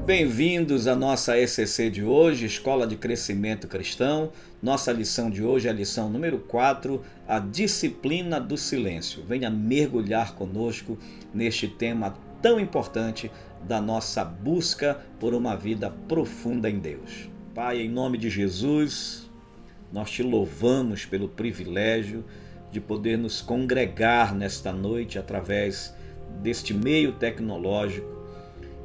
Bem-vindos à nossa ECC de hoje, Escola de Crescimento Cristão. Nossa lição de hoje é a lição número 4, a disciplina do silêncio. Venha mergulhar conosco neste tema tão importante da nossa busca por uma vida profunda em Deus. Pai, em nome de Jesus, nós te louvamos pelo privilégio de poder nos congregar nesta noite através deste meio tecnológico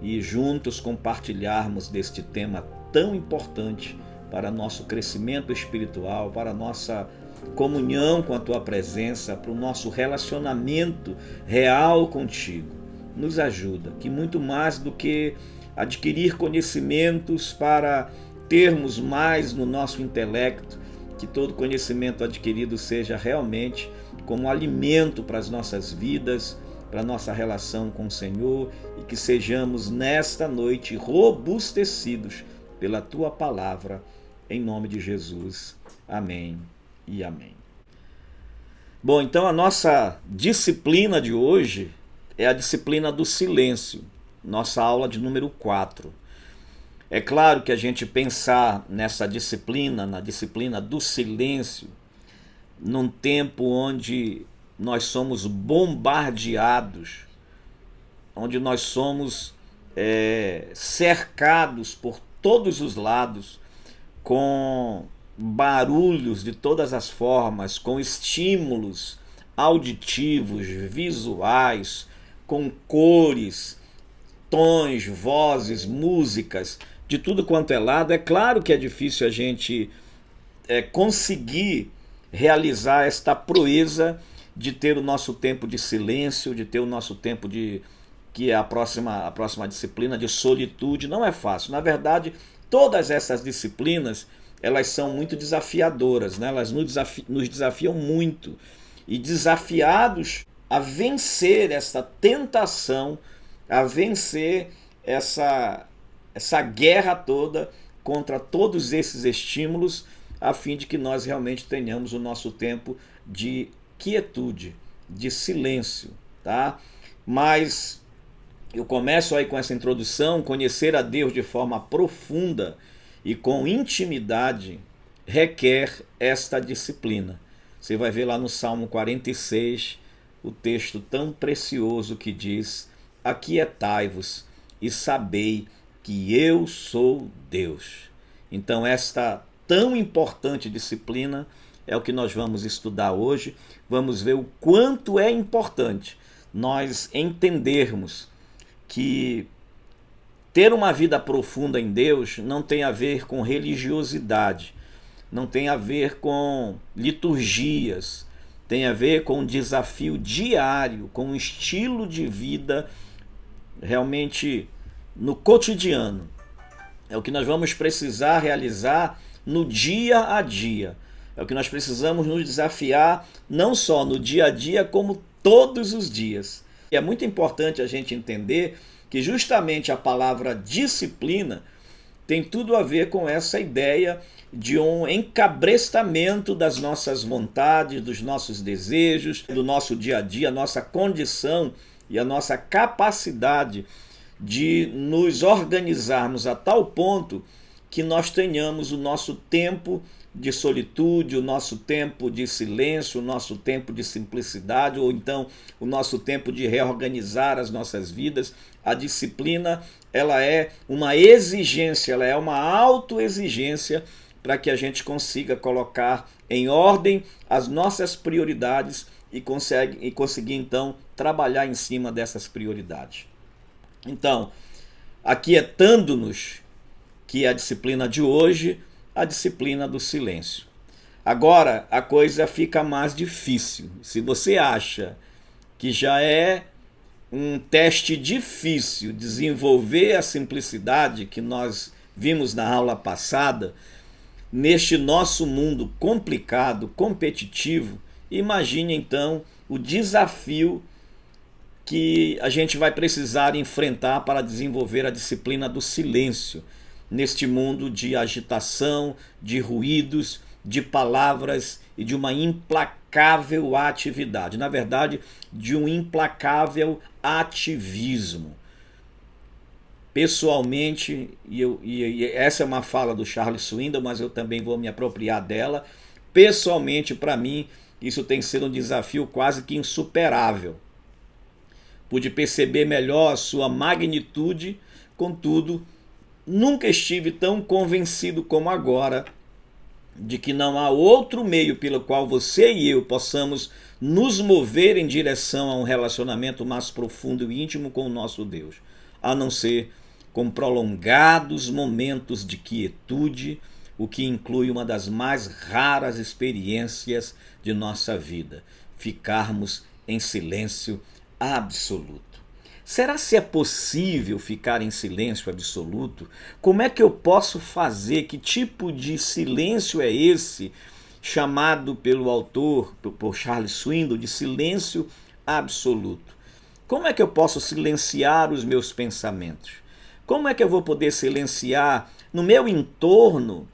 e juntos compartilharmos deste tema tão importante para nosso crescimento espiritual, para nossa comunhão com a Tua presença, para o nosso relacionamento real contigo. Nos ajuda, que muito mais do que adquirir conhecimentos para termos mais no nosso intelecto, que todo conhecimento adquirido seja realmente como alimento para as nossas vidas, para a nossa relação com o Senhor, e que sejamos nesta noite robustecidos pela Tua palavra, em nome de Jesus. Amém e amém. Bom, então a nossa disciplina de hoje é a disciplina do silêncio, nossa aula de número 4. É claro que a gente pensar nessa disciplina, na disciplina do silêncio, num tempo onde nós somos bombardeados, onde nós somos cercados por todos os lados, com barulhos de todas as formas, com estímulos auditivos, visuais, com cores, tons, vozes, músicas, de tudo quanto é lado. É claro que é difícil a gente conseguir realizar esta proeza de ter o nosso tempo de silêncio, de ter o nosso tempo de que é a próxima disciplina de solitude. Não é fácil. Na verdade, todas essas disciplinas, elas são muito desafiadoras, né? Elas nos desafiam muito. E desafiados a vencer essa tentação, a vencer essa guerra toda contra todos esses estímulos, a fim de que nós realmente tenhamos o nosso tempo de quietude, de silêncio, tá? Mas eu começo aí com essa introdução. Conhecer a Deus de forma profunda e com intimidade requer esta disciplina. Você vai ver lá no Salmo 46 o texto tão precioso que diz: aquietai-vos e sabei que eu sou Deus. Então esta tão importante disciplina é o que nós vamos estudar hoje. Vamos ver o quanto é importante nós entendermos que ter uma vida profunda em Deus não tem a ver com religiosidade, não tem a ver com liturgias, tem a ver com um desafio diário, com um estilo de vida realmente no cotidiano. É o que nós vamos precisar realizar no dia a dia. É o que nós precisamos nos desafiar, não só no dia a dia, como todos os dias. E é muito importante a gente entender que justamente a palavra disciplina tem tudo a ver com essa ideia de um encabrestamento das nossas vontades, dos nossos desejos, do nosso dia a dia, a nossa condição e a nossa capacidade de nos organizarmos a tal ponto que nós tenhamos o nosso tempo de solitude, o nosso tempo de silêncio, o nosso tempo de simplicidade, ou então o nosso tempo de reorganizar as nossas vidas. A disciplina, ela é uma exigência, ela é uma autoexigência para que a gente consiga colocar em ordem as nossas prioridades e conseguir então trabalhar em cima dessas prioridades. Então, aquietando-nos, que é a disciplina de hoje, a disciplina do silêncio. Agora a coisa fica mais difícil. Se você acha que já é um teste difícil desenvolver a simplicidade que nós vimos na aula passada, neste nosso mundo complicado, competitivo, imagine então o desafio que a gente vai precisar enfrentar para desenvolver a disciplina do silêncio, neste mundo de agitação, de ruídos, de palavras e de uma implacável atividade. Na verdade, de um implacável ativismo. Pessoalmente, e essa é uma fala do Charles Swindoll, mas eu também vou me apropriar dela. Pessoalmente, para mim, isso tem sido um desafio quase que insuperável. Pude perceber melhor a sua magnitude, contudo, nunca estive tão convencido como agora de que não há outro meio pelo qual você e eu possamos nos mover em direção a um relacionamento mais profundo e íntimo com o nosso Deus, a não ser com prolongados momentos de quietude, o que inclui uma das mais raras experiências de nossa vida: ficarmos em silêncio absoluto. Será se é possível ficar em silêncio absoluto? Como é que eu posso fazer? Que tipo de silêncio é esse, chamado pelo autor, por Charles Swindoll, de silêncio absoluto? Como é que eu posso silenciar os meus pensamentos? Como é que eu vou poder silenciar no meu entorno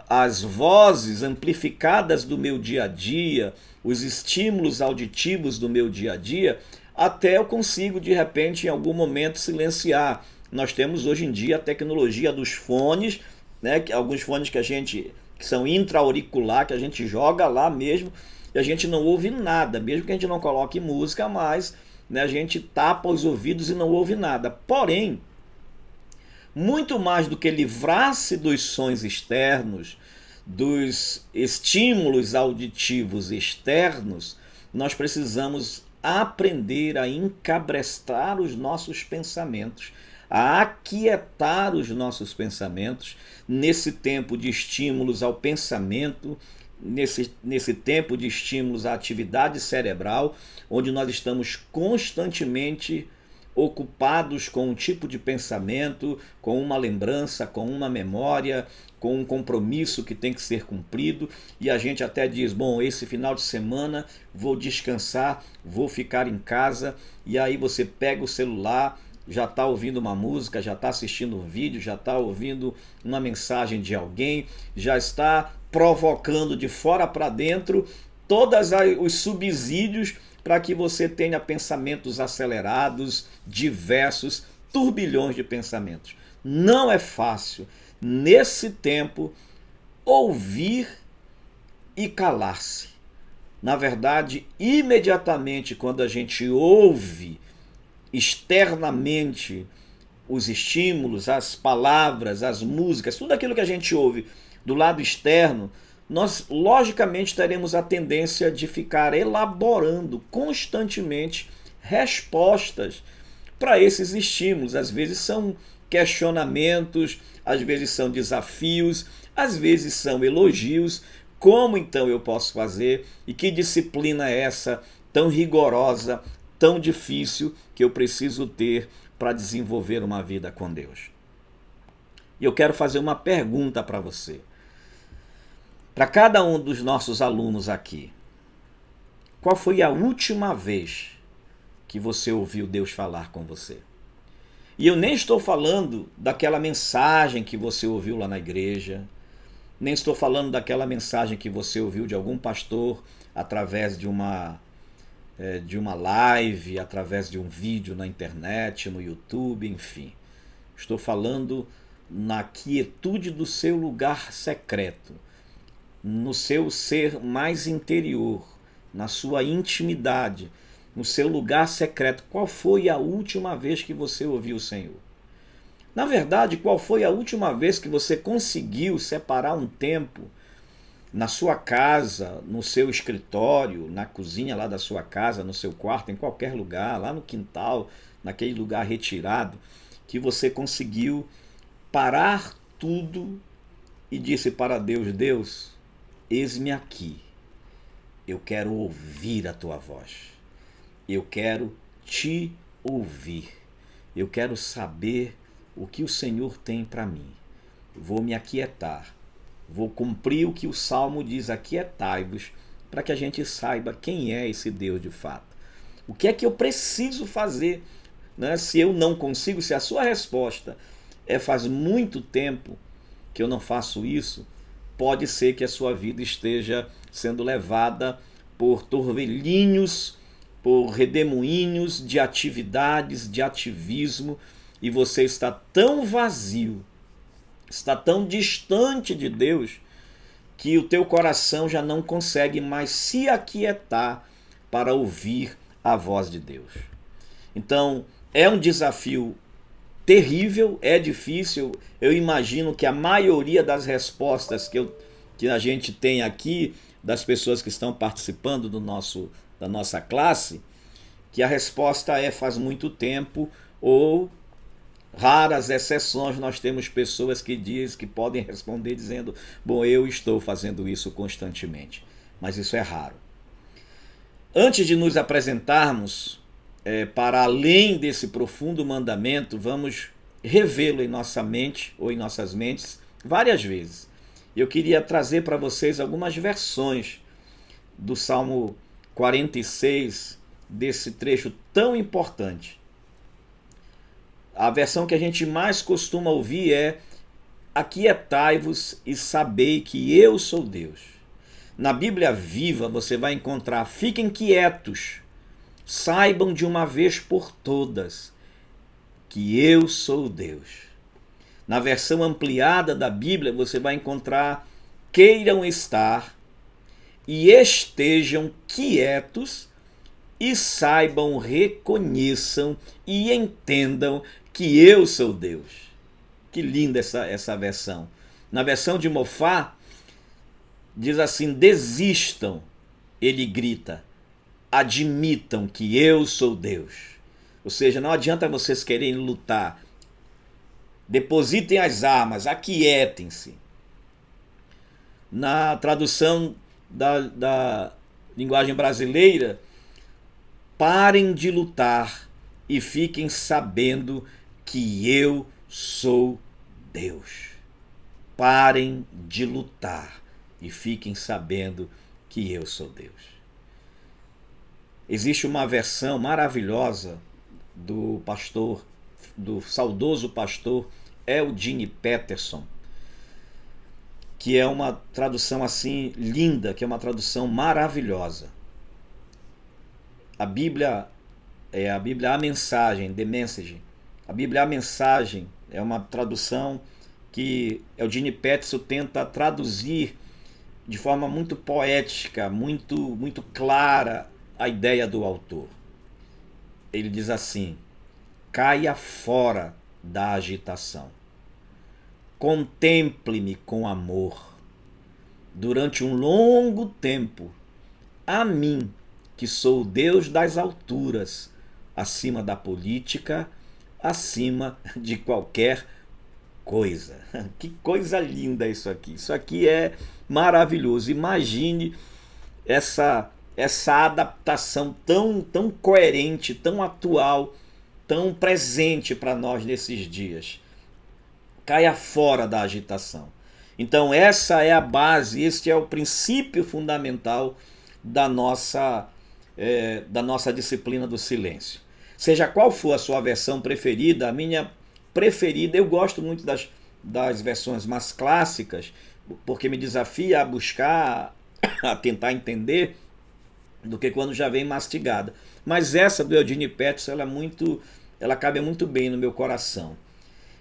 as vozes amplificadas do meu dia a dia, os estímulos auditivos do meu dia a dia, até eu consigo, de repente, em algum momento, silenciar? Nós temos hoje em dia a tecnologia dos fones, né? Alguns fones que são intra-auricular, que a gente joga lá mesmo e a gente não ouve nada, mesmo que a gente não coloque música, mas, né, a gente tapa os ouvidos e não ouve nada. Porém, muito mais do que livrar-se dos sons externos, dos estímulos auditivos externos, nós precisamos aprender a encabrestar os nossos pensamentos, a aquietar os nossos pensamentos nesse tempo de estímulos ao pensamento, nesse tempo de estímulos à atividade cerebral, onde nós estamos constantemente ocupados com um tipo de pensamento, com uma lembrança, com uma memória, com um compromisso que tem que ser cumprido, e a gente até diz, bom, esse final de semana vou descansar, vou ficar em casa, e aí você pega o celular, já está ouvindo uma música, já está assistindo um vídeo, já está ouvindo uma mensagem de alguém, já está provocando de fora para dentro todos os subsídios para que você tenha pensamentos acelerados, diversos, turbilhões de pensamentos. Não é fácil, nesse tempo, ouvir e calar-se. Na verdade, imediatamente quando a gente ouve externamente os estímulos, as palavras, as músicas, tudo aquilo que a gente ouve do lado externo, nós logicamente teremos a tendência de ficar elaborando constantemente respostas para esses estímulos. Às vezes são questionamentos, às vezes são desafios, às vezes são elogios. Como então eu posso fazer? E que disciplina é essa tão rigorosa, tão difícil, que eu preciso ter para desenvolver uma vida com Deus? E eu quero fazer uma pergunta para você. Para cada um dos nossos alunos aqui, qual foi a última vez que você ouviu Deus falar com você? E eu nem estou falando daquela mensagem que você ouviu lá na igreja, nem estou falando daquela mensagem que você ouviu de algum pastor através de uma live, através de um vídeo na internet, no YouTube, enfim. Estou falando na quietude do seu lugar secreto, no seu ser mais interior, na sua intimidade, no seu lugar secreto. Qual foi a última vez que você ouviu o Senhor? Na verdade, qual foi a última vez que você conseguiu separar um tempo na sua casa, no seu escritório, na cozinha lá da sua casa, no seu quarto, em qualquer lugar, lá no quintal, naquele lugar retirado, que você conseguiu parar tudo e disse para Deus: Deus, eis-me aqui, eu quero ouvir a tua voz, eu quero te ouvir, eu quero saber o que o Senhor tem para mim, vou me aquietar, vou cumprir o que o Salmo diz: aquietai-vos, para que a gente saiba quem é esse Deus de fato. O que é que eu preciso fazer, né? Se eu não consigo, se a sua resposta é faz muito tempo que eu não faço isso, pode ser que a sua vida esteja sendo levada por torvelinhos, por redemoinhos de atividades, de ativismo, e você está tão vazio, está tão distante de Deus, que o teu coração já não consegue mais se aquietar para ouvir a voz de Deus. Então, é um desafio terrível, é difícil. Eu imagino que a maioria das respostas que a gente tem aqui, das pessoas que estão participando da nossa classe, que a resposta é faz muito tempo, ou raras exceções nós temos pessoas que podem responder dizendo, bom, eu estou fazendo isso constantemente. Mas isso é raro. Antes de nos apresentarmos para além desse profundo mandamento, vamos revê-lo em nossa mente ou em nossas mentes várias vezes. Eu queria trazer para vocês algumas versões do Salmo 46, desse trecho tão importante. A versão que a gente mais costuma ouvir é: aquietai-vos e sabei que eu sou Deus. Na Bíblia Viva você vai encontrar: fiquem quietos, saibam de uma vez por todas que eu sou Deus. Na versão ampliada da Bíblia você vai encontrar: queiram estar e estejam quietos e saibam, reconheçam e entendam que eu sou Deus. Que linda essa versão. Na versão de Mofá, diz assim: desistam, ele grita, admitam que eu sou Deus. Ou seja, não adianta vocês quererem lutar. Depositem as armas, aquietem-se. Na tradução da linguagem brasileira, parem de lutar e fiquem sabendo que eu sou Deus. Parem de lutar e fiquem sabendo que eu sou Deus. Existe uma versão maravilhosa do saudoso pastor Eugene Peterson, que é uma tradução assim linda, que é uma tradução maravilhosa. A Bíblia A Mensagem, The Message. A Bíblia A Mensagem é uma tradução que Eugene Peterson tenta traduzir de forma muito poética, muito clara a ideia do autor. Ele diz assim: caia fora da agitação. Contemple-me com amor. Durante um longo tempo, a mim, que sou o Deus das alturas, acima da política, acima de qualquer coisa. Que coisa linda isso aqui. Isso aqui é maravilhoso. Imagine essa adaptação tão coerente, tão atual, tão presente para nós nesses dias. Caia fora da agitação. Então essa é a base, este é o princípio fundamental da nossa disciplina do silêncio. Seja qual for a sua versão preferida, a minha preferida, eu gosto muito das versões mais clássicas, porque me desafia a buscar, a tentar entender, do que quando já vem mastigada. Mas essa do Eugene Peterson, ela cabe muito bem no meu coração.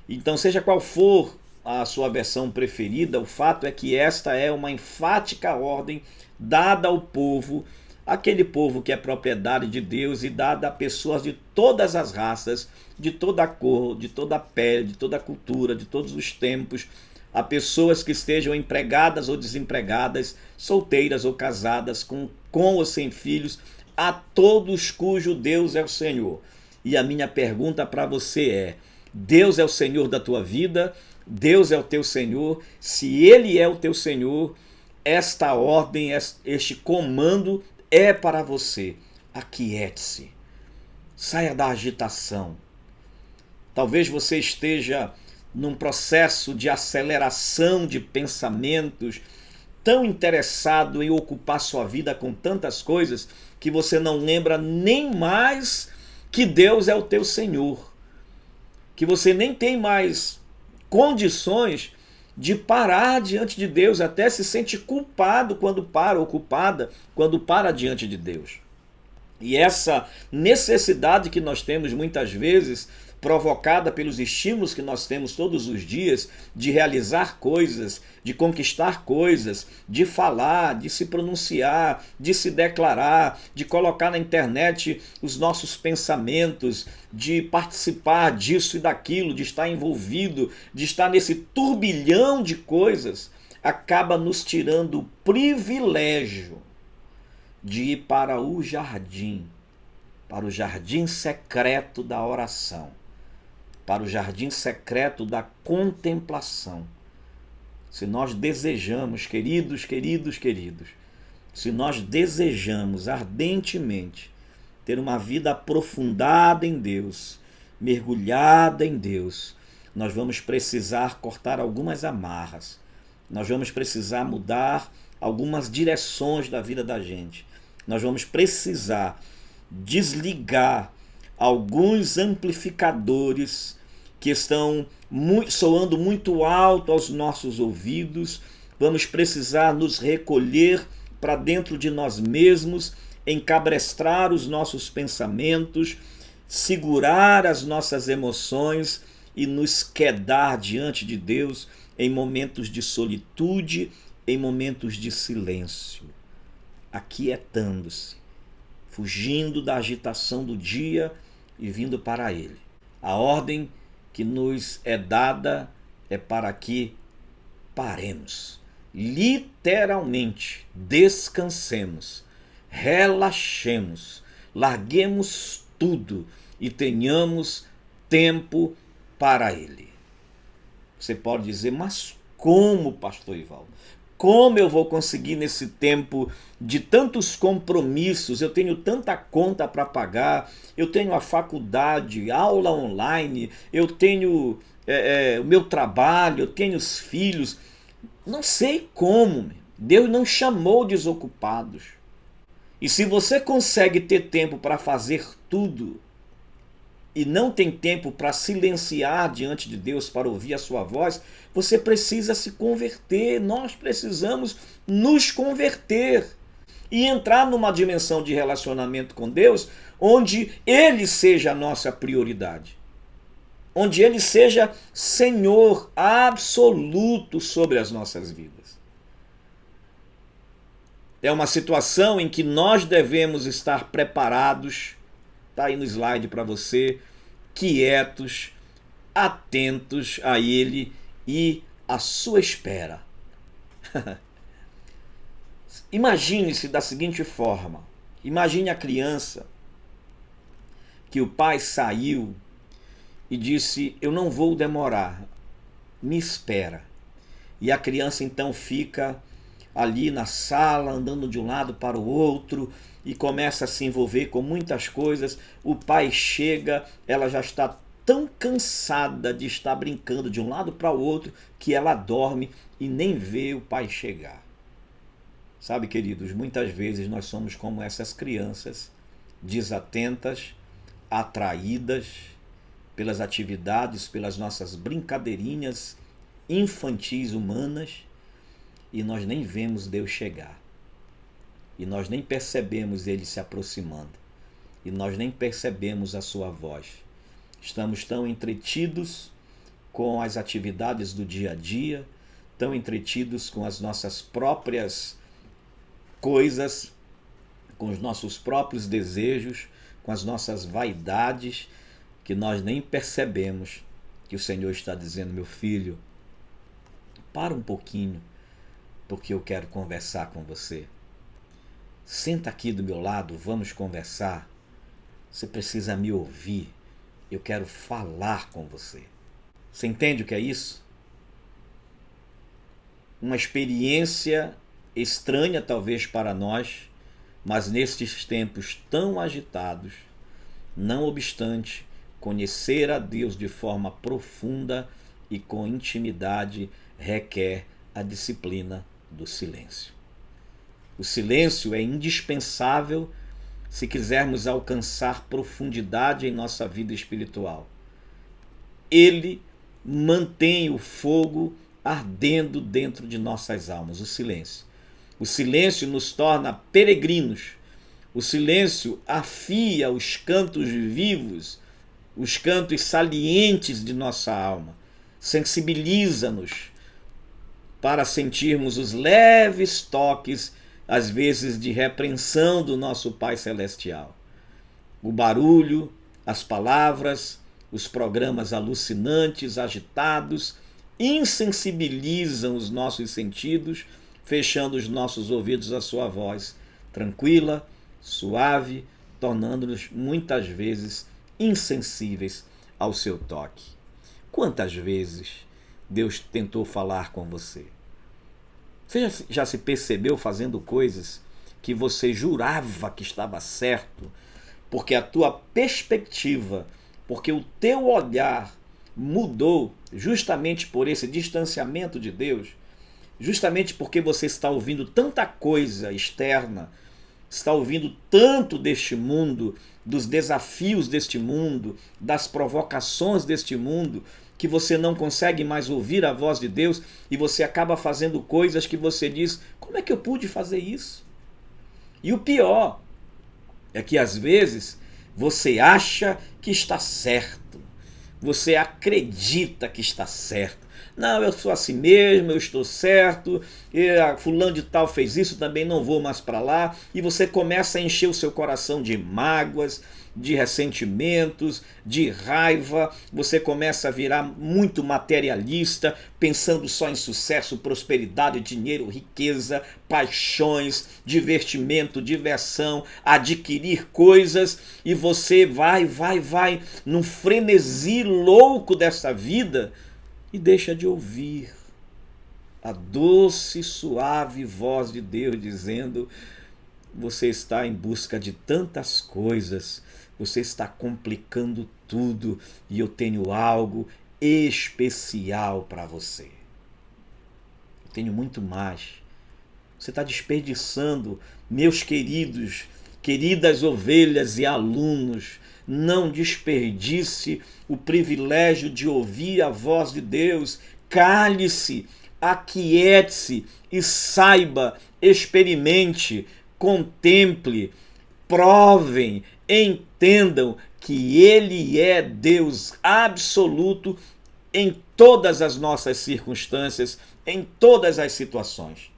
Então, seja qual for a sua versão preferida, o fato é que esta é uma enfática ordem dada ao povo, aquele povo que é propriedade de Deus, e dada a pessoas de todas as raças, de toda a cor, de toda a pele, de toda a cultura, de todos os tempos, a pessoas que estejam empregadas ou desempregadas, solteiras ou casadas, com ou sem filhos, a todos cujo Deus é o Senhor. E a minha pergunta para você é: Deus é o Senhor da tua vida? Deus é o teu Senhor? Se Ele é o teu Senhor, esta ordem, este comando é para você. Aquiete-se. Saia da agitação. Talvez você esteja num processo de aceleração de pensamentos, tão interessado em ocupar sua vida com tantas coisas, que você não lembra nem mais que Deus é o teu Senhor. Que você nem tem mais condições de parar diante de Deus, até se sente culpado quando para, ou culpada quando para diante de Deus. E essa necessidade que nós temos muitas vezes provocada pelos estímulos que nós temos todos os dias de realizar coisas, de conquistar coisas, de falar, de se pronunciar, de se declarar, de colocar na internet os nossos pensamentos, de participar disso e daquilo, de estar envolvido, de estar nesse turbilhão de coisas, acaba nos tirando o privilégio de ir para o jardim secreto da oração, para o jardim secreto da contemplação. Se nós desejamos, queridos, se nós desejamos ardentemente ter uma vida aprofundada em Deus, mergulhada em Deus, nós vamos precisar cortar algumas amarras, nós vamos precisar mudar algumas direções da vida da gente, nós vamos precisar desligar alguns amplificadores que estão soando muito alto aos nossos ouvidos. Vamos precisar nos recolher para dentro de nós mesmos, encabrestar os nossos pensamentos, segurar as nossas emoções e nos quedar diante de Deus em momentos de solitude, em momentos de silêncio, aquietando-se, fugindo da agitação do dia e vindo para Ele. A ordem que nos é dada é para que paremos, literalmente descansemos, relaxemos, larguemos tudo e tenhamos tempo para Ele. Você pode dizer, mas como, pastor Ivaldo? Como eu vou conseguir nesse tempo de tantos compromissos? Eu tenho tanta conta para pagar, eu tenho a faculdade, aula online, eu tenho o meu trabalho, eu tenho os filhos. Não sei como. Deus não chamou desocupados. E se você consegue ter tempo para fazer tudo e não tem tempo para silenciar diante de Deus, para ouvir a sua voz, você precisa se converter. Nós precisamos nos converter e entrar numa dimensão de relacionamento com Deus onde Ele seja a nossa prioridade, onde Ele seja Senhor absoluto sobre as nossas vidas. É uma situação em que nós devemos estar preparados. Está aí no slide para você, quietos, atentos a Ele e à sua espera. Imagine-se da seguinte forma, imagine a criança que o pai saiu e disse, eu não vou demorar, me espera. E a criança então fica ali na sala, andando de um lado para o outro, e começa a se envolver com muitas coisas. O pai chega, ela já está tão cansada de estar brincando de um lado para o outro, que ela dorme e nem vê o pai chegar. Sabe, queridos, muitas vezes nós somos como essas crianças, desatentas, atraídas pelas atividades, pelas nossas brincadeirinhas infantis humanas, e nós nem vemos Deus chegar. E nós nem percebemos Ele se aproximando. E nós nem percebemos a sua voz. Estamos tão entretidos com as atividades do dia a dia, tão entretidos com as nossas próprias coisas, com os nossos próprios desejos, com as nossas vaidades, que nós nem percebemos que o Senhor está dizendo, meu filho, para um pouquinho, porque eu quero conversar com você. Senta aqui do meu lado, vamos conversar. Você precisa me ouvir. Eu quero falar com você. Você entende o que é isso? Uma experiência estranha talvez para nós, mas nestes tempos tão agitados, não obstante, conhecer a Deus de forma profunda e com intimidade requer a disciplina do silêncio. O silêncio é indispensável se quisermos alcançar profundidade em nossa vida espiritual. Ele mantém o fogo ardendo dentro de nossas almas, o silêncio. O silêncio nos torna peregrinos. O silêncio afia os cantos vivos os cantos salientes de nossa alma. Sensibiliza-nos para sentirmos os leves toques, às vezes, de repreensão do nosso Pai Celestial. O barulho, as palavras, os programas alucinantes, agitados, insensibilizam os nossos sentidos, fechando os nossos ouvidos à sua voz, tranquila, suave, tornando-nos muitas vezes insensíveis ao seu toque. Quantas vezes Deus tentou falar com você? Você já se percebeu fazendo coisas que você jurava que estava certo, porque a tua perspectiva, porque o teu olhar mudou justamente por esse distanciamento de Deus, justamente porque você está ouvindo tanta coisa externa, está ouvindo tanto deste mundo, dos desafios deste mundo, das provocações deste mundo, que você não consegue mais ouvir a voz de Deus e você acaba fazendo coisas que você diz: como é que eu pude fazer isso? E o pior é que às vezes você acha que está certo, você acredita que está certo. Não, eu sou assim mesmo, eu estou certo, fulano de tal fez isso, também não vou mais para lá. E você começa a encher o seu coração de mágoas, de ressentimentos, de raiva. Você começa a virar muito materialista, pensando só em sucesso, prosperidade, dinheiro, riqueza, paixões, divertimento, diversão, adquirir coisas. E você vai num frenesi louco dessa vida e deixa de ouvir a doce, suave voz de Deus dizendo: você está em busca de tantas coisas, você está complicando tudo e eu tenho algo especial para você. Eu tenho muito mais. Você está desperdiçando, meus queridos, queridas ovelhas e alunos. Não desperdice o privilégio de ouvir a voz de Deus. Cale-se, aquiete-se e saiba, experimente, contemple, provem, entendam que Ele é Deus absoluto em todas as nossas circunstâncias, em todas as situações.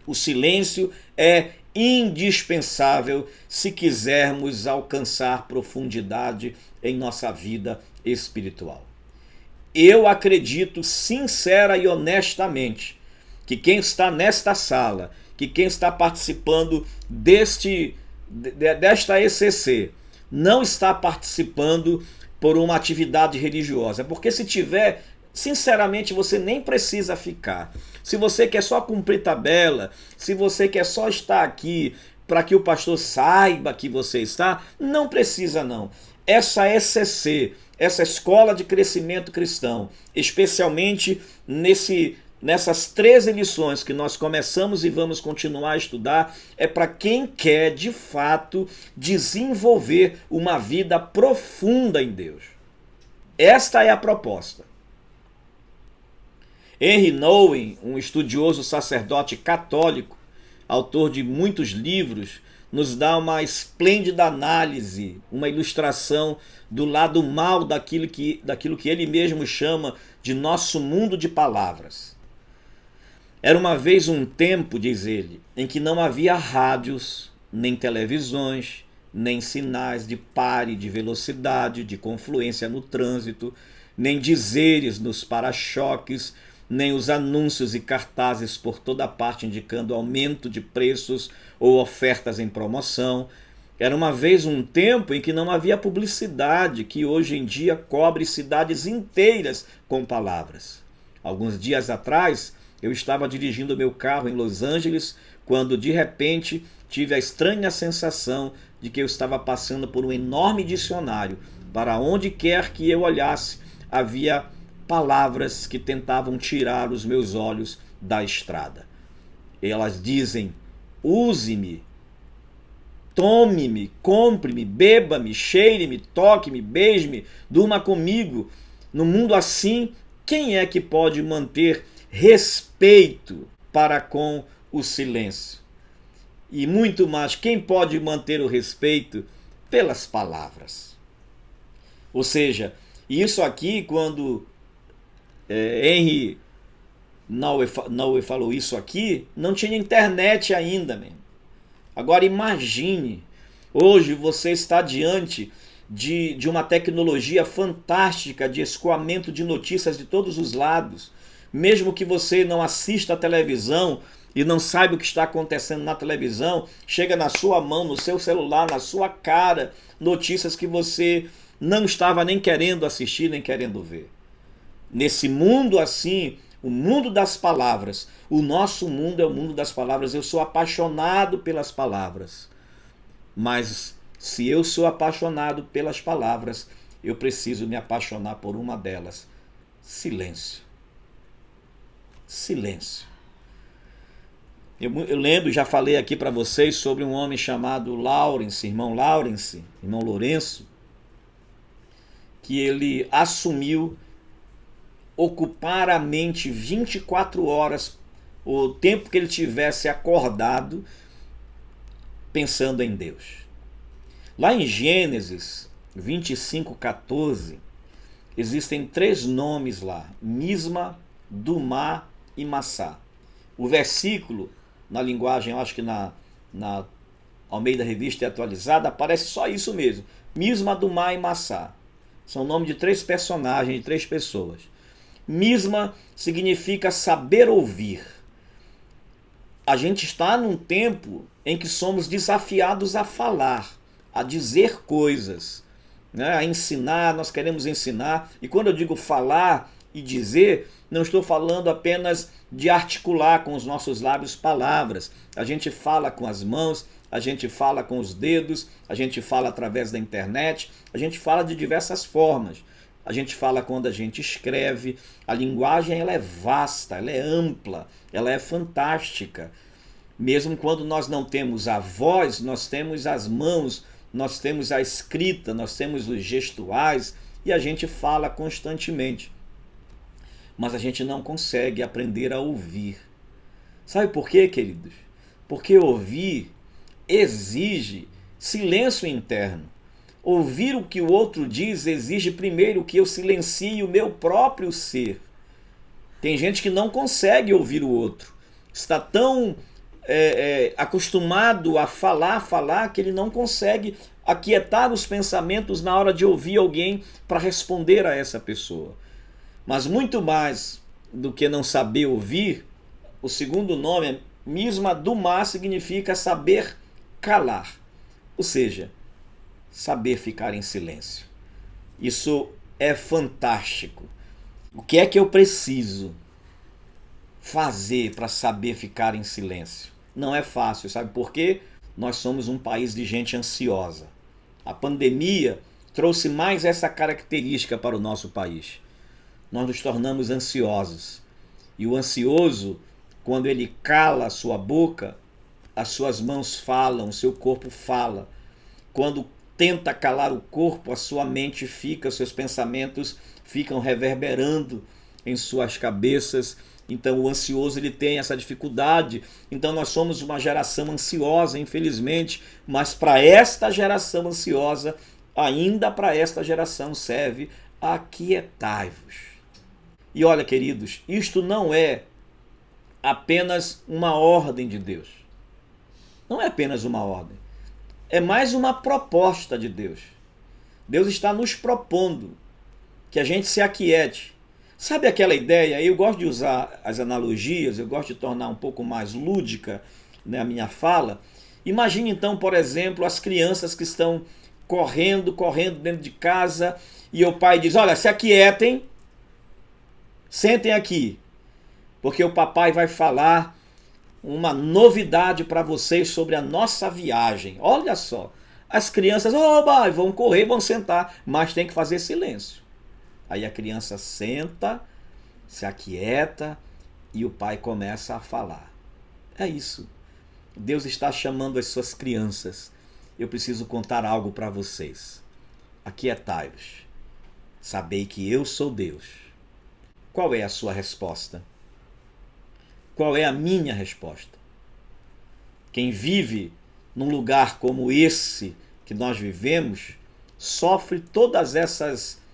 O silêncio é indispensável se quisermos alcançar profundidade em nossa vida espiritual. Eu acredito sincera e honestamente que quem está nesta sala, que quem está participando desta ECC, não está participando por uma atividade religiosa, porque se tiver, sinceramente, você nem precisa ficar. Se você quer só cumprir tabela, se você quer só estar aqui para que o pastor saiba que você está, não precisa não. Essa ECC, essa Escola de Crescimento Cristão, especialmente nessas 13 lições que nós começamos e vamos continuar a estudar, é para quem quer, de fato, desenvolver uma vida profunda em Deus. Esta é a proposta. Henry Nouwen, um estudioso sacerdote católico, autor de muitos livros, nos dá uma esplêndida análise, uma ilustração do lado mal daquilo que ele mesmo chama de nosso mundo de palavras. Era uma vez um tempo, diz ele, em que não havia rádios, nem televisões, nem sinais de pare, de velocidade, de confluência no trânsito, nem dizeres nos para-choques, nem os anúncios e cartazes por toda parte indicando aumento de preços ou ofertas em promoção. Era uma vez um tempo em que não havia publicidade, que hoje em dia cobre cidades inteiras com palavras. Alguns dias atrás, eu estava dirigindo meu carro em Los Angeles, quando de repente tive a estranha sensação de que eu estava passando por um enorme dicionário. Para onde quer que eu olhasse, havia palavras que tentavam tirar os meus olhos da estrada. Elas dizem: use-me, tome-me, compre-me, beba-me, cheire-me, toque-me, beije-me, durma comigo. No mundo assim, quem é que pode manter respeito para com o silêncio? E muito mais, quem pode manter o respeito pelas palavras? Ou seja, isso aqui, quando Henry Nouwen falou isso aqui, não tinha internet ainda, mesmo. Agora imagine, hoje você está diante de uma tecnologia fantástica de escoamento de notícias de todos os lados. Mesmo que você não assista a televisão e não saiba o que está acontecendo na televisão, chega na sua mão, no seu celular, na sua cara, notícias que você não estava nem querendo assistir, nem querendo ver. Nesse mundo assim, o mundo das palavras, o nosso mundo é o mundo das palavras. Eu sou apaixonado pelas palavras, mas se eu sou apaixonado pelas palavras, eu preciso me apaixonar por uma delas: silêncio. Silêncio. Eu lembro, já falei aqui para vocês sobre um homem chamado irmão Lourenço, que ele assumiu ocupar a mente 24 horas, o tempo que ele tivesse acordado, pensando em Deus. Lá em Gênesis 25:14, existem 3 nomes lá: Misma, Dumá e Massá. O versículo, na linguagem, eu acho que na Almeida Revista e Atualizada, aparece só isso mesmo: Misma, Dumá e Massá. São nomes de 3 personagens, de 3 pessoas. Misma significa saber ouvir. A gente está num tempo em que somos desafiados a falar, a dizer coisas, né? A ensinar, nós queremos ensinar. E quando eu digo falar e dizer, não estou falando apenas de articular com os nossos lábios palavras. A gente fala com as mãos, a gente fala com os dedos, a gente fala através da internet, a gente fala de diversas formas. A gente fala quando a gente escreve. A linguagem ela é vasta, ela é ampla, ela é fantástica. Mesmo quando nós não temos a voz, nós temos as mãos, nós temos a escrita, nós temos os gestuais e a gente fala constantemente. Mas a gente não consegue aprender a ouvir. Sabe por quê, queridos? Porque ouvir exige silêncio interno. Ouvir o que o outro diz exige primeiro que eu silencie o meu próprio ser. Tem gente que não consegue ouvir o outro. Está tão acostumado a falar, que ele não consegue aquietar os pensamentos na hora de ouvir alguém para responder a essa pessoa. Mas muito mais do que não saber ouvir, o segundo nome é Misma Dumá, significa saber calar. Ou seja, saber ficar em silêncio. Isso é fantástico. O que é que eu preciso fazer para saber ficar em silêncio? Não é fácil, sabe por quê? Nós somos um país de gente ansiosa. A pandemia trouxe mais essa característica para o nosso país. Nós nos tornamos ansiosos. E o ansioso, quando ele cala a sua boca, as suas mãos falam, o seu corpo fala. Quando tenta calar o corpo, a sua mente fica, seus pensamentos ficam reverberando em suas cabeças. Então o ansioso ele tem essa dificuldade. Então nós somos uma geração ansiosa, infelizmente, mas para esta geração ansiosa, ainda para esta geração serve: aquietai-vos. E olha, queridos, isto não é apenas uma ordem de Deus. Não é apenas uma ordem. É mais uma proposta de Deus. Deus está nos propondo que a gente se aquiete. Sabe aquela ideia? Eu gosto de usar as analogias, eu gosto de tornar um pouco mais lúdica, né, a minha fala. Imagine então, por exemplo, as crianças que estão correndo dentro de casa e o pai diz: olha, se aquietem, sentem aqui, porque o papai vai falar uma novidade para vocês sobre a nossa viagem. Olha só, as crianças vão correr, vão sentar, mas tem que fazer silêncio. Aí a criança senta, se aquieta e o pai começa a falar. É isso. Deus está chamando as suas crianças. Eu preciso contar algo para vocês. Aquietai-vos. Sabei que eu sou Deus. Qual é a sua resposta? Qual é a minha resposta? Quem vive num lugar como esse que nós vivemos, sofre todas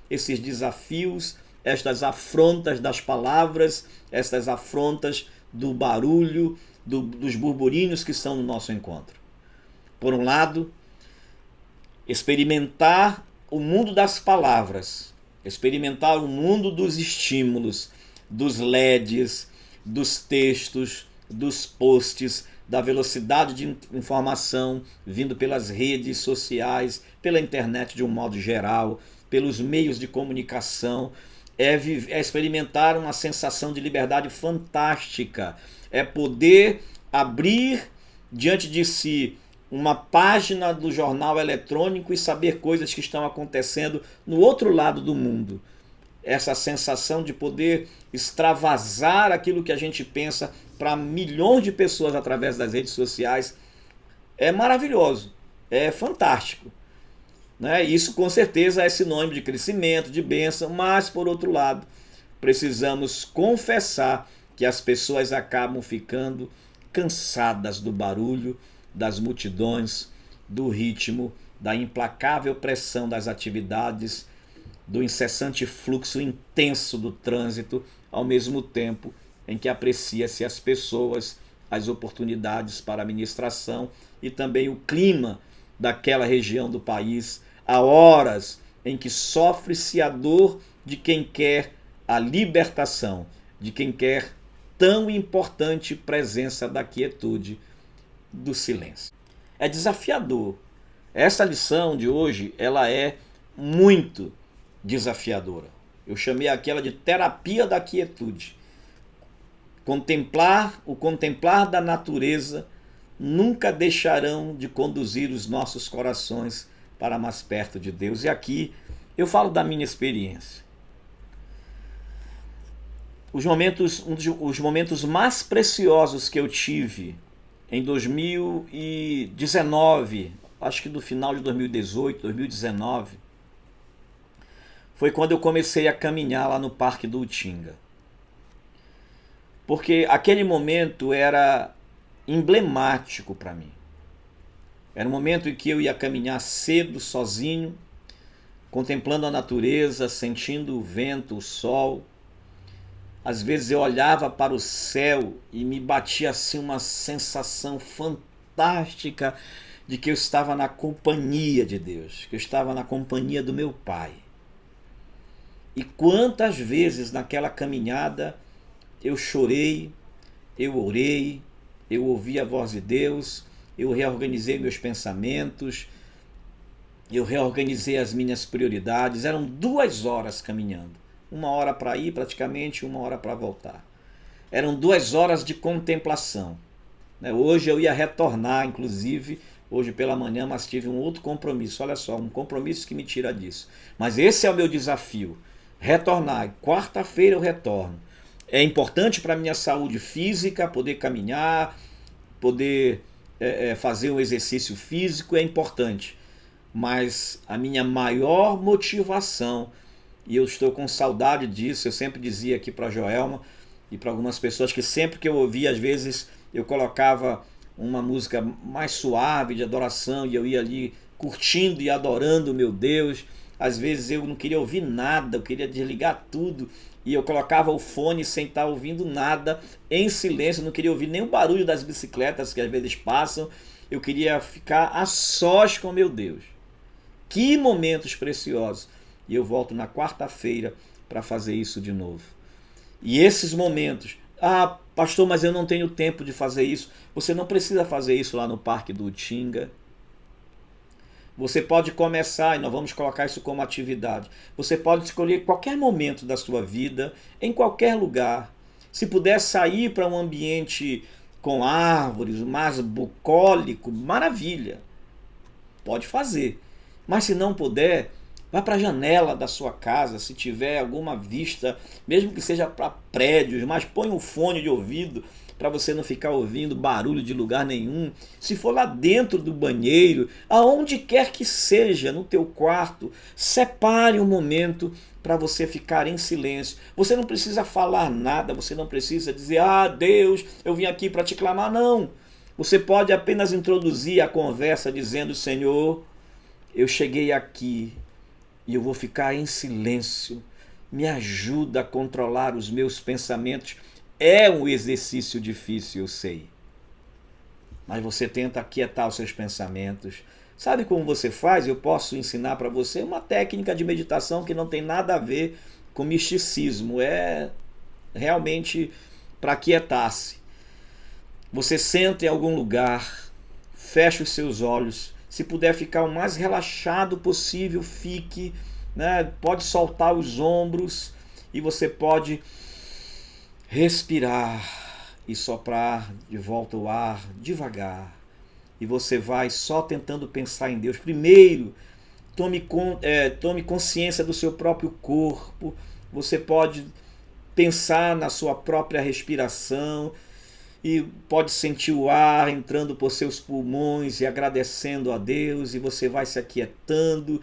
esses desafios, estas afrontas das palavras, estas afrontas do barulho, dos burburinhos que estão no nosso encontro. Por um lado, experimentar o mundo das palavras, experimentar o mundo dos estímulos, dos LEDs, dos textos, dos posts, da velocidade de informação vindo pelas redes sociais, pela internet de um modo geral, pelos meios de comunicação, é experimentar uma sensação de liberdade fantástica, é poder abrir diante de si uma página do jornal eletrônico e saber coisas que estão acontecendo no outro lado do mundo. Essa sensação de poder extravasar aquilo que a gente pensa para milhões de pessoas através das redes sociais é maravilhoso, é fantástico. Né? Isso com certeza é sinônimo de crescimento, de bênção, mas por outro lado, precisamos confessar que as pessoas acabam ficando cansadas do barulho, das multidões, do ritmo, da implacável pressão das atividades, do incessante fluxo intenso do trânsito, ao mesmo tempo em que aprecia-se as pessoas, as oportunidades para a ministração e também o clima daquela região do país, há horas em que sofre-se a dor de quem quer a libertação, de quem quer tão importante presença da quietude, do silêncio. É desafiador. Essa lição de hoje, ela é muito desafiadora. Eu chamei aquela de terapia da quietude. O contemplar da natureza nunca deixarão de conduzir os nossos corações para mais perto de Deus. E aqui eu falo da minha experiência. Os momentos mais preciosos que eu tive em 2019, acho que no final de 2018, 2019, foi quando eu comecei a caminhar lá no Parque do Utinga. Porque aquele momento era emblemático para mim. Era um momento em que eu ia caminhar cedo, sozinho, contemplando a natureza, sentindo o vento, o sol. Às vezes eu olhava para o céu e me batia assim uma sensação fantástica de que eu estava na companhia de Deus, que eu estava na companhia do meu Pai. E quantas vezes naquela caminhada eu chorei, eu orei, eu ouvi a voz de Deus, eu reorganizei meus pensamentos, eu reorganizei as minhas prioridades. Eram 2 horas caminhando. 1 hora para ir praticamente, 1 hora para voltar. Eram 2 horas de contemplação. Hoje eu ia retornar, inclusive, hoje pela manhã, mas tive um outro compromisso. Olha só, um compromisso que me tira disso. Mas esse é o meu desafio, retornar. Quarta-feira eu retorno. É importante para a minha saúde física, poder caminhar, poder fazer um exercício físico, é importante. Mas a minha maior motivação, e eu estou com saudade disso, eu sempre dizia aqui para a Joelma e para algumas pessoas que sempre que eu ouvia, às vezes eu colocava uma música mais suave de adoração e eu ia ali curtindo e adorando o meu Deus. Às vezes eu não queria ouvir nada, eu queria desligar tudo e eu colocava o fone sem estar ouvindo nada, em silêncio, não queria ouvir nem o barulho das bicicletas que às vezes passam, eu queria ficar a sós com meu Deus. Que momentos preciosos! E eu volto na quarta-feira para fazer isso de novo. E esses momentos, pastor, mas eu não tenho tempo de fazer isso. Você não precisa fazer isso lá no Parque do Utinga. Você pode começar, e nós vamos colocar isso como atividade. Você pode escolher qualquer momento da sua vida, em qualquer lugar. Se puder sair para um ambiente com árvores, mais bucólico, maravilha. Pode fazer. Mas se não puder, vá para a janela da sua casa, se tiver alguma vista, mesmo que seja para prédios, mas põe um fone de ouvido para você não ficar ouvindo barulho de lugar nenhum. Se for lá dentro do banheiro, aonde quer que seja, no teu quarto, separe um momento para você ficar em silêncio. Você não precisa falar nada, você não precisa dizer, Deus, eu vim aqui para te clamar, não. Você pode apenas introduzir a conversa dizendo, Senhor, eu cheguei aqui e eu vou ficar em silêncio. Me ajuda a controlar os meus pensamentos. É um exercício difícil, eu sei. Mas você tenta aquietar os seus pensamentos. Sabe como você faz? Eu posso ensinar para você uma técnica de meditação que não tem nada a ver com misticismo. É realmente para aquietar-se. Você senta em algum lugar, fecha os seus olhos. Se puder ficar o mais relaxado possível, fique. Né? Pode soltar os ombros e você pode respirar e soprar de volta o ar devagar. E você vai só tentando pensar em Deus. Primeiro, tome consciência do seu próprio corpo. Você pode pensar na sua própria respiração e pode sentir o ar entrando por seus pulmões e agradecendo a Deus, e você vai se aquietando.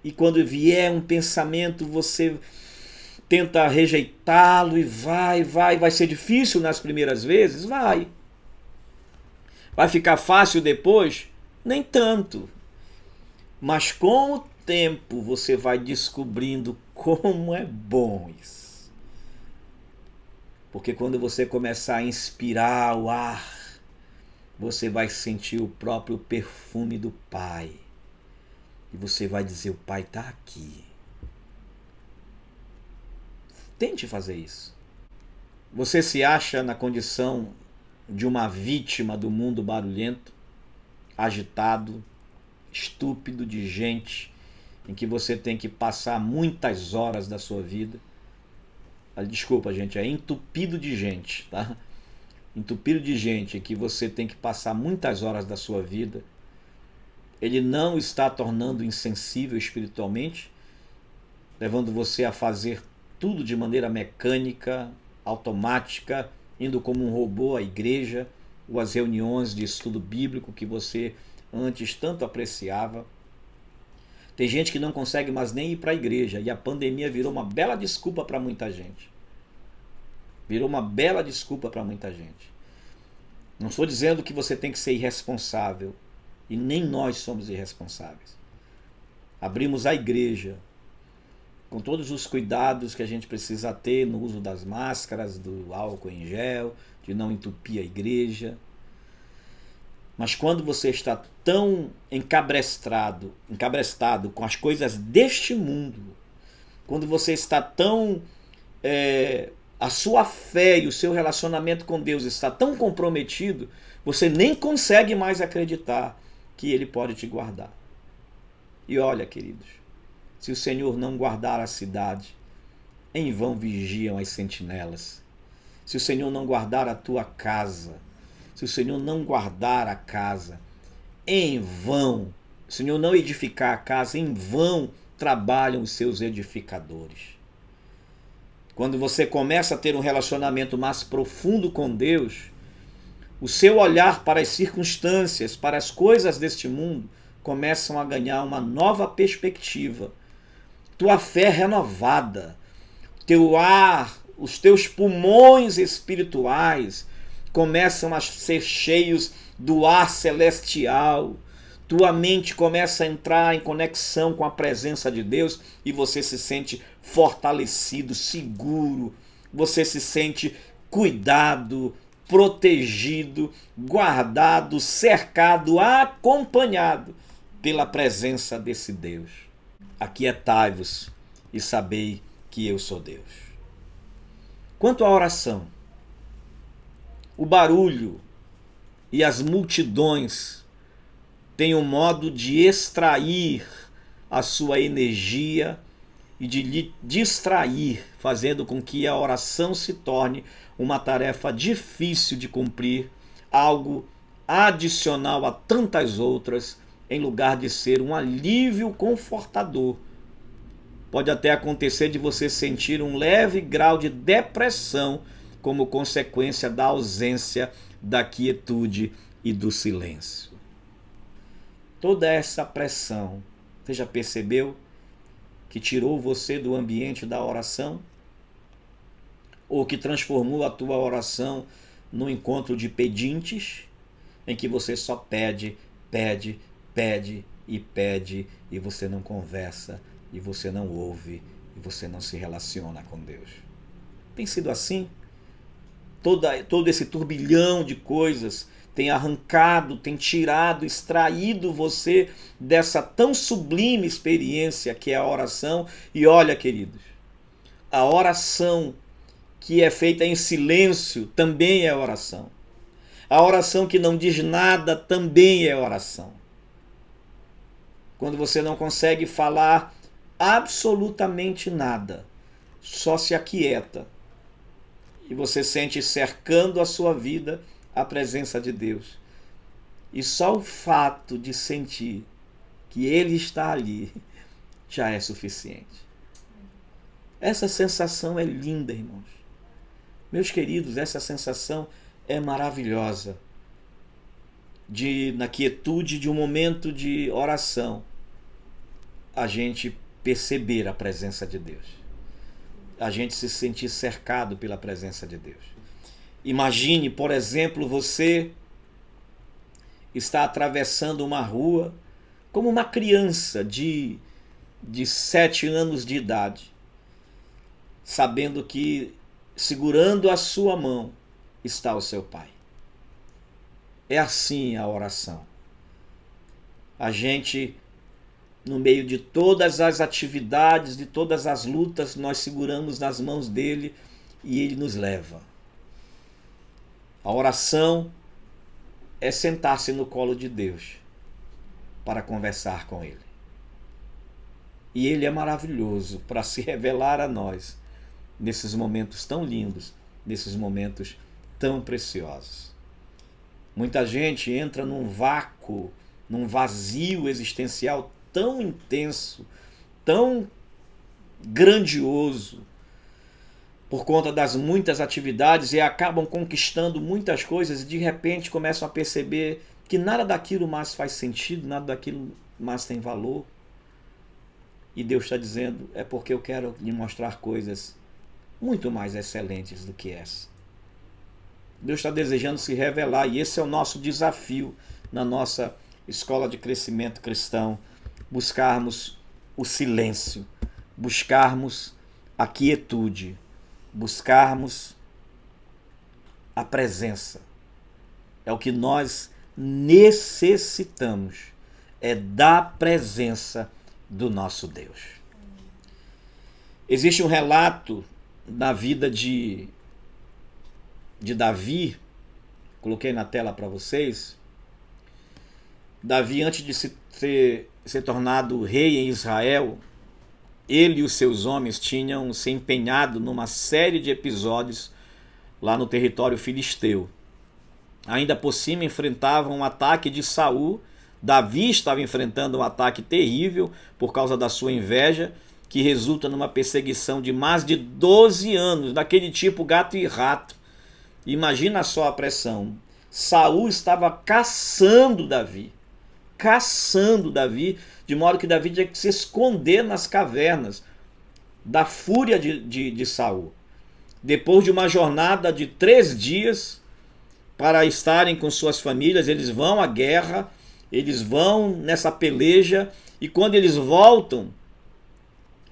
E quando vier um pensamento, você tenta rejeitá-lo e vai ser difícil nas primeiras vezes? Vai ficar fácil depois? Nem tanto. Mas com o tempo você vai descobrindo como é bom isso. Porque quando você começar a inspirar o ar, você vai sentir o próprio perfume do Pai. E você vai dizer, o Pai está aqui. Tente fazer isso. Você se acha na condição de uma vítima do mundo barulhento, agitado, estúpido de gente, em que você tem que passar muitas horas da sua vida. Desculpa, gente, é entupido de gente, tá? Entupido de gente em que você tem que passar muitas horas da sua vida. Ele não está tornando insensível espiritualmente, levando você a fazer tudo de maneira mecânica, automática, indo como um robô à igreja ou às reuniões de estudo bíblico que você antes tanto apreciava. Tem gente que não consegue mais nem ir para a igreja, e a pandemia virou uma bela desculpa para muita gente. Virou uma bela desculpa para muita gente. Não estou dizendo que você tem que ser irresponsável, e nem nós somos irresponsáveis. Abrimos a igreja com todos os cuidados que a gente precisa ter no uso das máscaras, do álcool em gel, de não entupir a igreja. Mas quando você está tão encabrestado com as coisas deste mundo, quando você está tão... a sua fé e o seu relacionamento com Deus está tão comprometido, você nem consegue mais acreditar que Ele pode te guardar. E olha, queridos, se o Senhor não guardar a cidade, em vão vigiam as sentinelas. Se o Senhor não guardar a tua casa, se o Senhor não guardar a casa, em vão, se o Senhor não edificar a casa, em vão trabalham os seus edificadores. Quando você começa a ter um relacionamento mais profundo com Deus, o seu olhar para as circunstâncias, para as coisas deste mundo, começam a ganhar uma nova perspectiva. Tua fé renovada, teu ar, os teus pulmões espirituais começam a ser cheios do ar celestial. Tua mente começa a entrar em conexão com a presença de Deus e você se sente fortalecido, seguro, você se sente cuidado, protegido, guardado, cercado, acompanhado pela presença desse Deus. Aquietai-vos e sabei que eu sou Deus. Quanto à oração, o barulho e as multidões têm um modo de extrair a sua energia e de lhe distrair, fazendo com que a oração se torne uma tarefa difícil de cumprir, algo adicional a tantas outras, em lugar de ser um alívio confortador. Pode até acontecer de você sentir um leve grau de depressão como consequência da ausência da quietude e do silêncio. Toda essa pressão, você já percebeu que tirou você do ambiente da oração? Ou que transformou a tua oração num encontro de pedintes, em que você só pede, pede, pede e pede, e você não conversa, e você não ouve, e você não se relaciona com Deus. Tem sido assim? Todo esse turbilhão de coisas tem arrancado, tem tirado, extraído você dessa tão sublime experiência que é a oração. E olha, queridos, a oração que é feita em silêncio também é oração. A oração que não diz nada também é oração. Quando você não consegue falar absolutamente nada, só se aquieta, e você sente cercando a sua vida a presença de Deus. E só o fato de sentir que Ele está ali já é suficiente. Essa sensação é linda, irmãos. Meus queridos, essa sensação é maravilhosa. Na quietude de um momento de oração, a gente perceber a presença de Deus. A gente se sentir cercado pela presença de Deus. Imagine, por exemplo, você está atravessando uma rua como uma criança de 7 anos de idade, sabendo que segurando a sua mão está o seu pai. É assim a oração. A gente, no meio de todas as atividades, de todas as lutas, nós seguramos nas mãos dele e ele nos leva. A oração é sentar-se no colo de Deus para conversar com ele. E ele é maravilhoso para se revelar a nós nesses momentos tão lindos, nesses momentos tão preciosos. Muita gente entra num vácuo, num vazio existencial tão intenso, tão grandioso, por conta das muitas atividades, e acabam conquistando muitas coisas e de repente começam a perceber que nada daquilo mais faz sentido, nada daquilo mais tem valor. E Deus está dizendo, é porque eu quero lhe mostrar coisas muito mais excelentes do que essa. Deus está desejando se revelar, e esse é o nosso desafio na nossa escola de crescimento cristão, buscarmos o silêncio, buscarmos a quietude, buscarmos a presença. É o que nós necessitamos, é da presença do nosso Deus. Existe um relato na vida de Davi, coloquei na tela para vocês. Davi, antes de ser tornado rei em Israel, ele e os seus homens tinham se empenhado numa série de episódios lá no território filisteu. Ainda por cima enfrentavam um ataque de Saul. Davi estava enfrentando um ataque terrível por causa da sua inveja, que resulta numa perseguição de mais de 12 anos, daquele tipo gato e rato. Imagina só a pressão. Saul estava caçando Davi, de modo que Davi tinha que se esconder nas cavernas da fúria de Saul. Depois de uma jornada de 3 dias para estarem com suas famílias, eles vão à guerra, eles vão nessa peleja, e quando eles voltam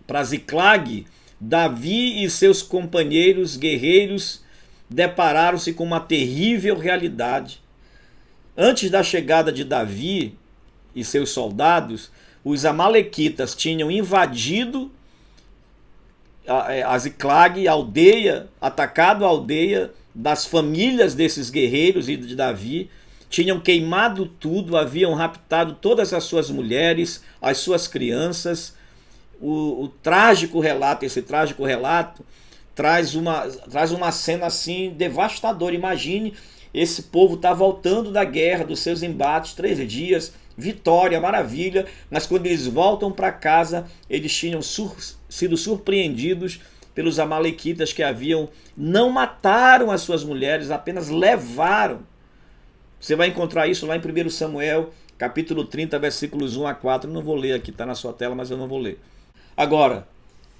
para Ziclag, Davi e seus companheiros guerreiros depararam-se com uma terrível realidade. Antes da chegada de Davi e seus soldados, os amalequitas tinham invadido a Ziclag, a aldeia, atacado a aldeia das famílias desses guerreiros e de Davi, tinham queimado tudo, haviam raptado todas as suas mulheres, as suas crianças. Esse trágico relato traz uma cena assim devastadora. Imagine, esse povo está voltando da guerra, dos seus embates, 3 dias, vitória, maravilha, mas quando eles voltam para casa, eles tinham sido surpreendidos pelos amalequitas, que não mataram as suas mulheres, apenas levaram. Você vai encontrar isso lá em 1 Samuel, capítulo 30, versículos 1 a 4. Não vou ler aqui, está na sua tela, mas eu não vou ler. Agora,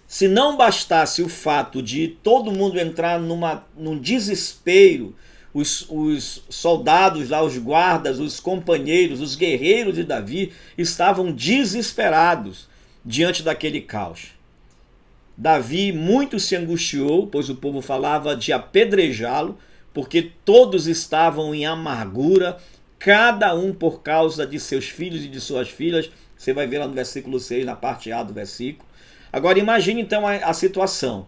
se não bastasse o fato de todo mundo entrar num desespero os soldados lá, os guardas, os companheiros, os guerreiros de Davi estavam desesperados diante daquele caos. Davi muito se angustiou, pois o povo falava de apedrejá-lo, porque todos estavam em amargura, cada um por causa de seus filhos e de suas filhas. Você vai ver lá no versículo 6, na parte A do versículo. Agora imagine então a situação.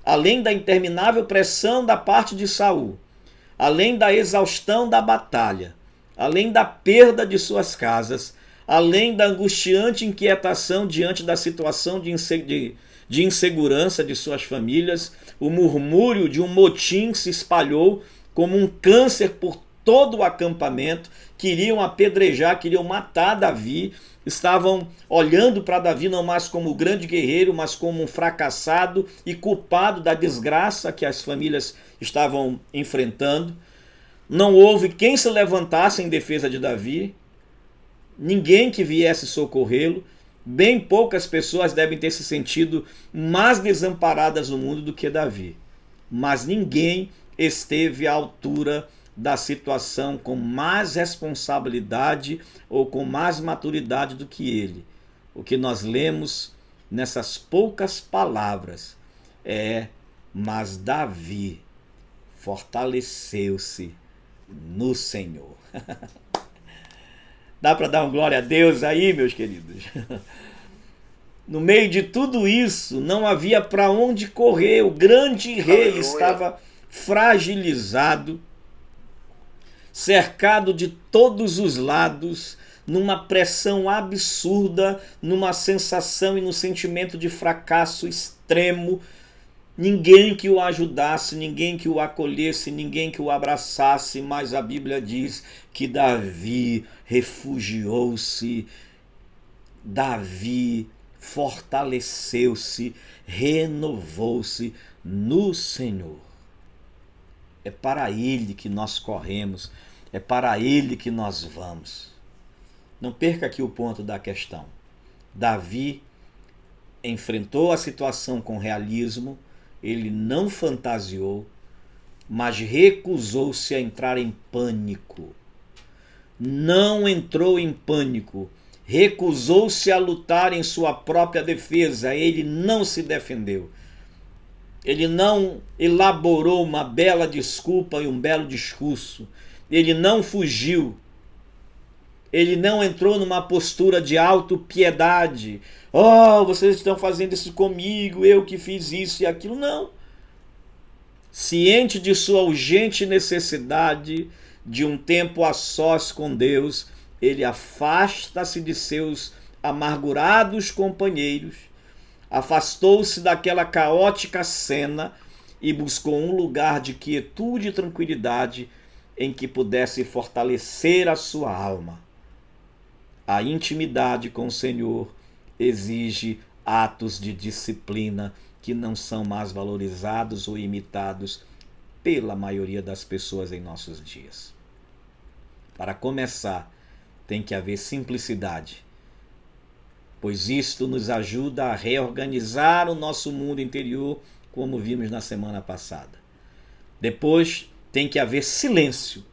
Além da interminável pressão da parte de Saul, além da exaustão da batalha, além da perda de suas casas, além da angustiante inquietação diante da situação de insegurança de suas famílias, o murmúrio de um motim se espalhou como um câncer por todo o acampamento. Queriam apedrejar, queriam matar Davi, estavam olhando para Davi não mais como o grande guerreiro, mas como um fracassado e culpado da desgraça que as famílias estavam enfrentando. Não houve quem se levantasse em defesa de Davi, ninguém que viesse socorrê-lo. Bem poucas pessoas devem ter se sentido mais desamparadas no mundo do que Davi. Mas ninguém esteve à altura da situação com mais responsabilidade ou com mais maturidade do que ele. O que nós lemos nessas poucas palavras é: mas Davi fortaleceu-se no Senhor. Dá para dar um glória a Deus aí, meus queridos? No meio de tudo isso, não havia para onde correr. O grande rei estava fragilizado, cercado de todos os lados, numa pressão absurda, numa sensação e num sentimento de fracasso extremo. Ninguém que o ajudasse, ninguém que o acolhesse, ninguém que o abraçasse, mas a Bíblia diz que Davi refugiou-se, Davi fortaleceu-se, renovou-se no Senhor. É para Ele que nós corremos, é para Ele que nós vamos. Não perca aqui o ponto da questão. Davi enfrentou a situação com realismo, ele não fantasiou, mas recusou-se a entrar em pânico. Não entrou em pânico, recusou-se a lutar em sua própria defesa, ele não se defendeu. Ele não elaborou uma bela desculpa e um belo discurso. Ele não fugiu. Ele não entrou numa postura de autopiedade. Oh, vocês estão fazendo isso comigo, eu que fiz isso e aquilo. Não. Ciente de sua urgente necessidade de um tempo a sós com Deus, ele afasta-se de seus amargurados companheiros, afastou-se daquela caótica cena e buscou um lugar de quietude e tranquilidade em que pudesse fortalecer a sua alma. A intimidade com o Senhor exige atos de disciplina que não são mais valorizados ou imitados pela maioria das pessoas em nossos dias. Para começar, tem que haver simplicidade, pois isto nos ajuda a reorganizar o nosso mundo interior, como vimos na semana passada. Depois, tem que haver silêncio,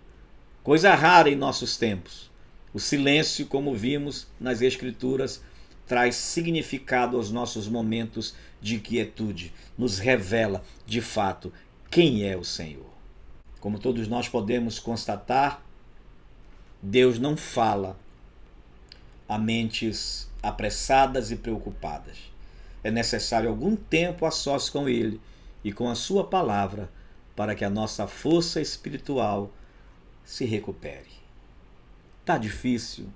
coisa rara em nossos tempos. O silêncio, como vimos nas Escrituras, traz significado aos nossos momentos de quietude, nos revela, de fato, quem é o Senhor. Como todos nós podemos constatar, Deus não fala a mentes apressadas e preocupadas. É necessário algum tempo a sós com Ele e com a sua palavra para que a nossa força espiritual se recupere. Está difícil?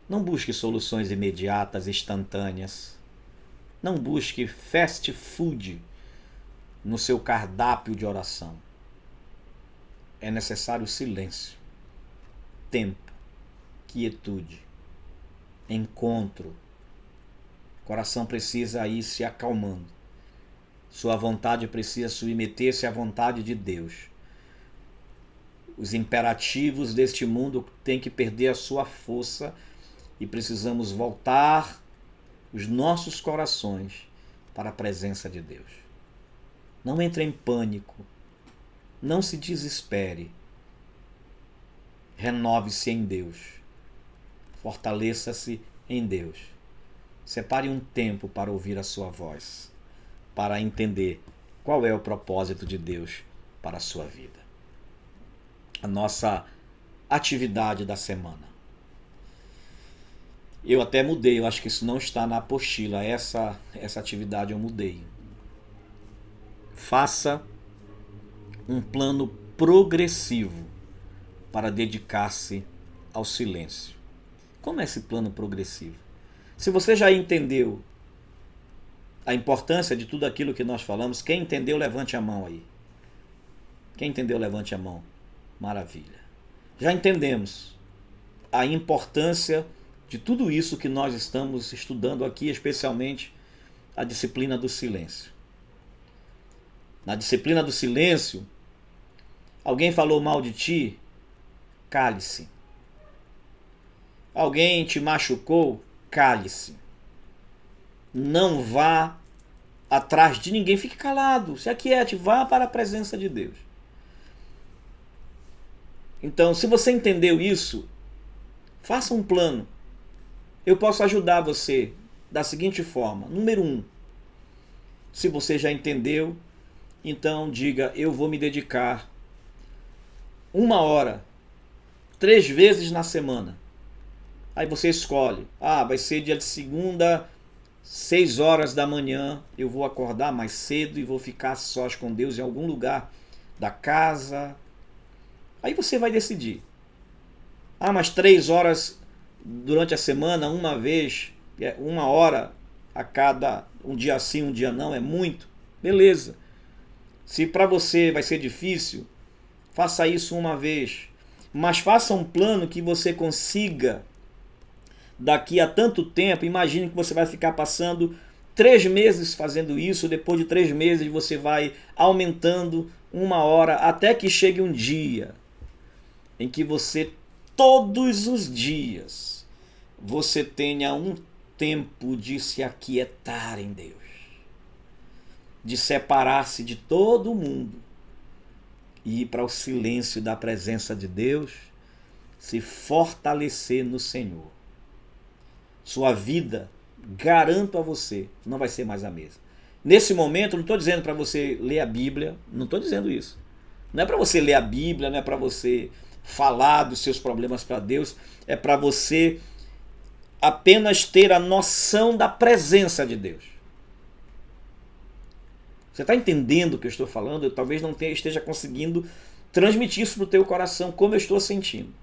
Não busque soluções imediatas, instantâneas. Não busque fast food no seu cardápio de oração. É necessário silêncio, tempo, quietude, encontro. O coração precisa ir se acalmando. Sua vontade precisa submeter-se à vontade de Deus. Os imperativos deste mundo têm que perder a sua força e precisamos voltar os nossos corações para a presença de Deus. Não entre em pânico. Não se desespere. Renove-se em Deus. Fortaleça-se em Deus. Separe um tempo para ouvir a sua voz, para entender qual é o propósito de Deus para a sua vida. A nossa atividade da semana. Eu até mudei, eu acho que isso não está na apostila, essa atividade eu mudei. Faça um plano progressivo para dedicar-se ao silêncio. Como é esse plano progressivo? Se você já entendeu a importância de tudo aquilo que nós falamos, quem entendeu, levante a mão aí. Quem entendeu, levante a mão. Maravilha. Já entendemos a importância de tudo isso que nós estamos estudando aqui, especialmente a disciplina do silêncio. Na disciplina do silêncio, alguém falou mal de ti? Cale-se. Alguém te machucou? Cale-se. Não vá atrás de ninguém, fique calado, se aquiete, vá para a presença de Deus. Então, se você entendeu isso, faça um plano. Eu posso ajudar você da seguinte forma. Número 1, se você já entendeu, então diga, eu vou me dedicar 1 hora, 3 vezes na semana. Aí você escolhe, vai ser dia de segunda, 6 horas da manhã, eu vou acordar mais cedo e vou ficar sós com Deus em algum lugar da casa. Aí você vai decidir. Mas 3 horas durante a semana, uma vez, 1 hora a cada, um dia sim, um dia não, é muito. Beleza. Se para você vai ser difícil, faça isso uma vez. Mas faça um plano que você consiga, daqui a tanto tempo, imagine que você vai ficar passando 3 meses fazendo isso, depois de 3 meses você vai aumentando 1 hora, até que chegue um dia em que você, todos os dias, você tenha um tempo de se aquietar em Deus, de separar-se de todo mundo e ir para o silêncio da presença de Deus, se fortalecer no Senhor. Sua vida, garanto a você, não vai ser mais a mesma. Nesse momento, não estou dizendo para você ler a Bíblia, não estou dizendo isso. Não é para você ler a Bíblia, não é para você falar dos seus problemas para Deus, é para você apenas ter a noção da presença de Deus. Você está entendendo o que eu estou falando? Eu talvez não esteja conseguindo transmitir isso para o teu coração, como eu estou sentindo.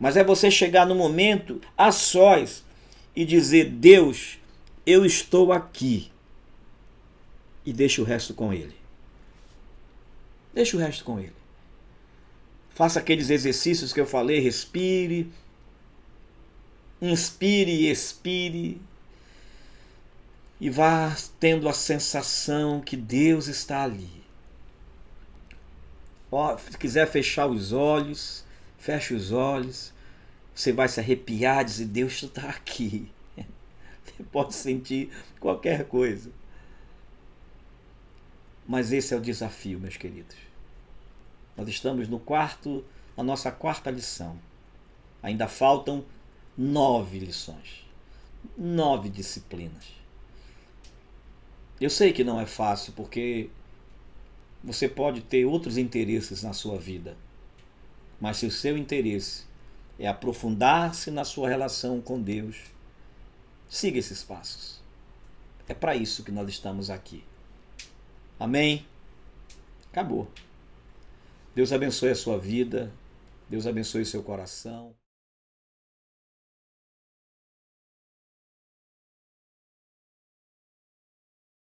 Mas é você chegar no momento a sós e dizer, Deus, eu estou aqui. E deixa o resto com Ele. Deixa o resto com Ele. Faça aqueles exercícios que eu falei, respire, inspire e expire. E vá tendo a sensação que Deus está ali. Se quiser fechar os olhos, feche os olhos. Você vai se arrepiar, dizer, Deus está aqui. Você pode sentir qualquer coisa. Mas esse é o desafio, meus queridos. Nós estamos na nossa 4ª lição. Ainda faltam 9 lições. 9 disciplinas. Eu sei que não é fácil, porque você pode ter outros interesses na sua vida. Mas se o seu interesse é aprofundar-se na sua relação com Deus, siga esses passos. É para isso que nós estamos aqui. Amém? Acabou. Deus abençoe a sua vida. Deus abençoe o seu coração.